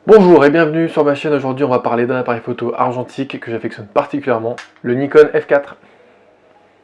Bonjour et bienvenue sur ma chaîne. Aujourd'hui on va parler d'un appareil photo argentique que j'affectionne particulièrement, le Nikon F4.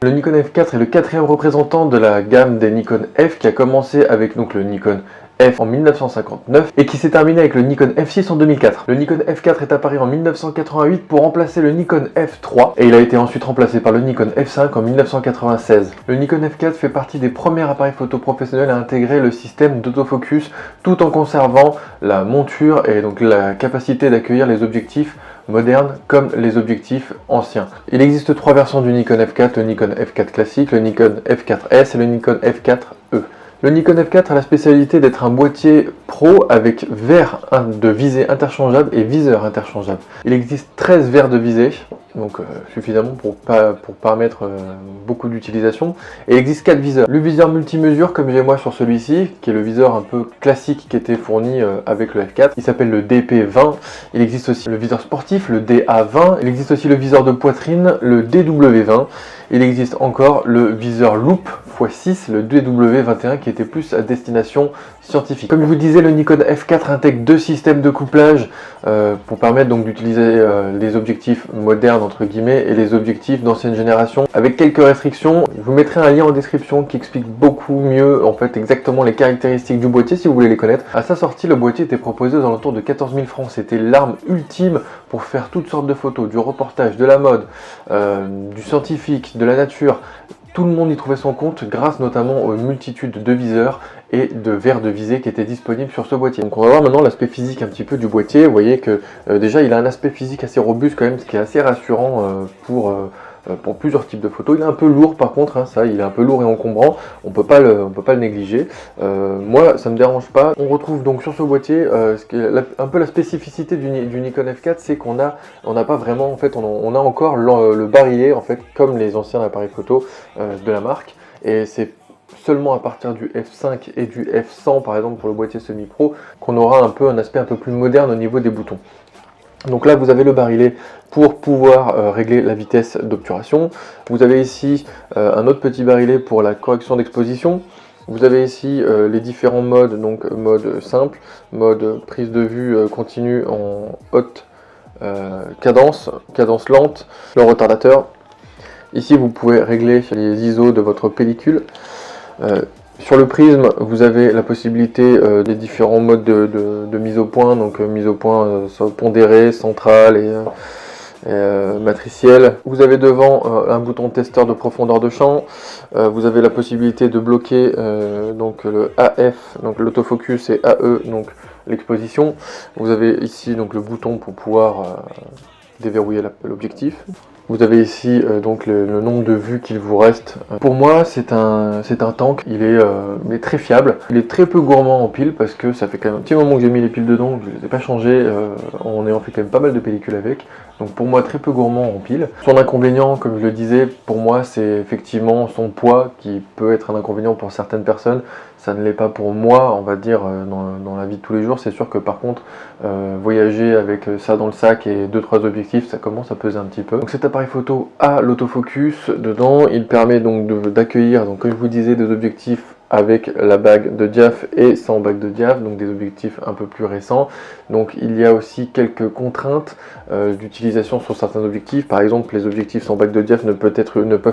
Le Nikon F4 est le quatrième représentant de la gamme des Nikon F qui a commencé avec donc le Nikon F en 1959 et qui s'est terminé avec le Nikon F6 en 2004. Le Nikon F4 est apparu en 1988 pour remplacer le Nikon F3 et il a été ensuite remplacé par le Nikon F5 en 1996. Le Nikon F4 fait partie des premiers appareils photo professionnels à intégrer le système d'autofocus tout en conservant la monture et donc la capacité d'accueillir les objectifs modernes comme les objectifs anciens. Il existe trois versions du Nikon F4, le Nikon F4 classique, le Nikon F4S et le Nikon F4E. Le Nikon F4 a la spécialité d'être un boîtier pro avec verre de visée interchangeable et viseur interchangeable. Il existe 13 verres de visée, donc suffisamment pour permettre beaucoup d'utilisation. Et il existe 4 viseurs. Le viseur multimesure comme j'ai moi sur celui-ci, qui est le viseur un peu classique qui était fourni avec le F4. Il s'appelle le DP20. Il existe aussi le viseur sportif, le DA20. Il existe aussi le viseur de poitrine, le DW20. Il existe encore le viseur loupe x6, le DW21 qui était plus à destination scientifique. Comme je vous disais, le Nikon F4 intègre deux systèmes de couplage pour permettre donc d'utiliser les objectifs modernes entre guillemets et les objectifs d'ancienne génération avec quelques restrictions. Je vous mettrai un lien en description qui explique beaucoup mieux en fait exactement les caractéristiques du boîtier si vous voulez les connaître. À sa sortie, le boîtier était proposé aux alentours de 14 000 francs. C'était l'arme ultime pour faire toutes sortes de photos, du reportage, de la mode, du scientifique, de la nature. Tout le monde y trouvait son compte grâce notamment aux multitudes de viseurs et de verres de visée qui étaient disponibles sur ce boîtier. Donc on va voir maintenant l'aspect physique un petit peu du boîtier. Vous voyez que déjà il a un aspect physique assez robuste quand même, ce qui est assez rassurant pour plusieurs types de photos. Il est un peu lourd par contre, hein, ça, il est un peu lourd et encombrant, on peut pas le négliger. Moi ça me dérange pas. On retrouve donc sur ce boîtier un peu la spécificité du Nikon F4, c'est qu'on n'a pas vraiment, en fait on a encore le barillet en fait comme les anciens appareils photo de la marque, et c'est seulement à partir du F5 et du F100 par exemple pour le boîtier semi-pro qu'on aura un aspect un peu plus moderne au niveau des boutons. Donc là vous avez le barillet pour pouvoir régler la vitesse d'obturation. Vous avez ici un autre petit barillet pour la correction d'exposition. Vous avez ici les différents modes, donc mode simple, mode prise de vue continue en haute cadence lente, le retardateur. Ici vous pouvez régler les ISO de votre pellicule. Sur le prisme, vous avez la possibilité des différents modes de mise au point, donc mise au point pondérée, centrale et matricielle. Vous avez devant un bouton testeur de profondeur de champ. Vous avez la possibilité de bloquer donc le AF, donc l'autofocus, et AE, donc l'exposition. Vous avez ici donc le bouton pour pouvoir déverrouiller l'objectif. Vous avez ici donc le nombre de vues qu'il vous reste. Pour moi c'est un tank, il est très fiable, il est très peu gourmand en piles parce que ça fait quand même un petit moment que j'ai mis les piles dedans, je ne les ai pas changées en ayant fait quand même pas mal de pellicules avec. Donc pour moi très peu gourmand en piles. Son inconvénient, comme je le disais, pour moi c'est effectivement son poids qui peut être un inconvénient pour certaines personnes. Ça ne l'est pas pour moi, on va dire, dans la vie de tous les jours. C'est sûr que par contre, voyager avec ça dans le sac et 2-3 objectifs, ça commence à peser un petit peu. Donc cet appareil photo a l'autofocus dedans. Il permet donc d'accueillir, donc comme je vous disais, des objectifs avec la bague de diaph et sans bague de diaph, donc des objectifs un peu plus récents. Donc il y a aussi quelques contraintes d'utilisation sur certains objectifs. Par exemple, les objectifs sans bague de diaph ne peuvent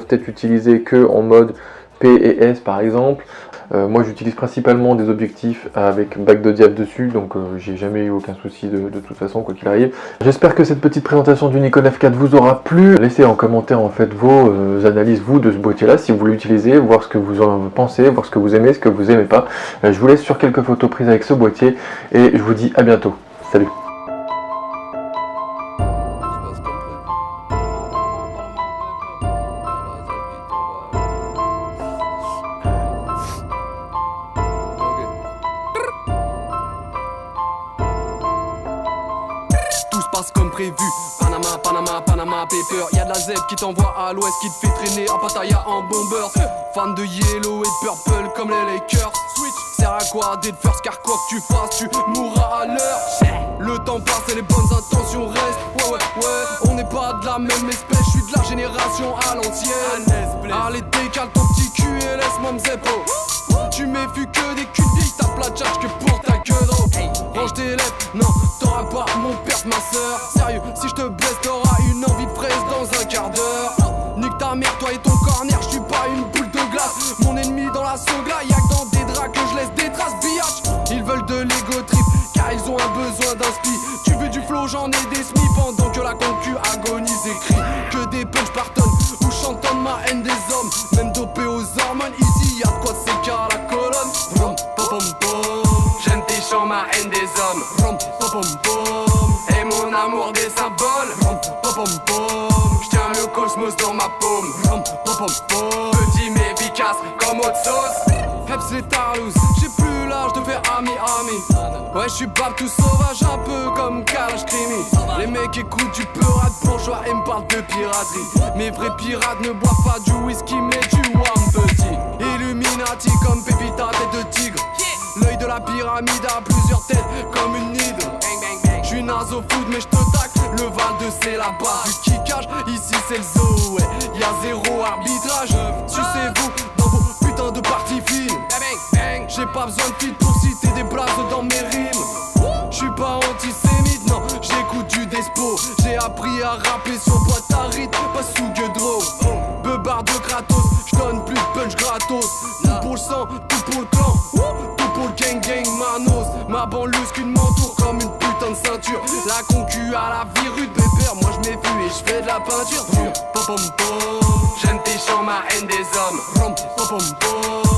être utilisés que en mode P et S par exemple. Moi j'utilise principalement des objectifs avec bague de diaph dessus, donc j'ai jamais eu aucun souci de toute façon quoi qu'il arrive. J'espère que cette petite présentation du Nikon F4 vous aura plu. Laissez en commentaire en fait vos analyses vous de ce boîtier là, si vous l'utilisez, voir ce que vous en pensez, voir ce que vous aimez, ce que vous aimez pas. Je vous laisse sur quelques photos prises avec ce boîtier et je vous dis à bientôt. Salut. Tout se passe comme prévu. Panama Paper. Y'a de la zèbre qui t'envoie à l'ouest, qui te fait traîner à Pattaya en bomber. Fan de yellow et de purple comme les Lakers. Switch, sert à quoi d'être first, car quoi que tu fasses, tu mourras à l'heure. Le temps passe et les bonnes intentions restent. Ouais, on n'est pas de la même espèce. Je suis de la génération à l'ancienne. Allez, décale ton petit cul et laisse-moi m'zépo. Tu méfies que des culs de vieille, t'as plat de charge que pour ta queue d'eau. Range tes lèvres, non, t'auras t'embrasse ma sœur. Sérieux, si je te blesse t'auras une envie de fraise dans un quart d'heure. Nique ta mère, toi et ton corner, je suis pas une boule de glace. Mon ennemi dans la sangla, y'a que dans des draps que je laisse des traces, biatch. Ils veulent de l'ego trip, car ils ont un besoin d'un spi. Tu veux du flow, j'en ai des smis. Pendant que la concu agonise et crie que des punch par tonne, où chantonne ma haine des hommes. Même dopé aux hormones, ici y'a de quoi de séquer à la colonne. Rom, pom pom pom. J'aime tes chants, ma haine des hommes. Rom, pom pom pom. Et mon amour des symboles. Rom, pom pom pom. J'tiens le cosmos dans ma paume. Rom, pom pom pom. Petit mais efficace comme haute sauce. Peps les tarlouse, j'ai plus l'âge de faire ami. Ouais, je suis pas tout sauvage, un peu comme Kalash Krimi. Les mecs écoutent du pirate bourgeois et me parlent de piraterie. Mes vrais pirates ne boivent pas du whisky mais du warm petit. Illuminati comme Pépita, tête de tigre. L'œil de la pyramide a plusieurs têtes comme une hydre. J'suis naze au foot mais j'te tacle. Le Val de c'est la base du kickage. Ici c'est le zoo, ouais. Y'a zéro arbitrage. Sucez-vous dans vos putains de parties fines. J'ai pas besoin de feed pour citer des blazes dans mes rimes. J'suis pas antisémite, non, j'écoute du despo. J'ai appris à rapper sur boîte à rythme, pas sous gueudreau. Beubard de Kratos, j'donne plus de punch gratos. Tout pour le sang, tout pour le clan, tout pour le gang gang manos. Ma banlieue qu'une m'entoure comme une putain de ceinture. La concu à la vie rude, bébert, moi j'm'effuis et j'fais de la peinture. Pom pom pom, j'aime tes chants, ma haine des hommes. Rom pom pom pom.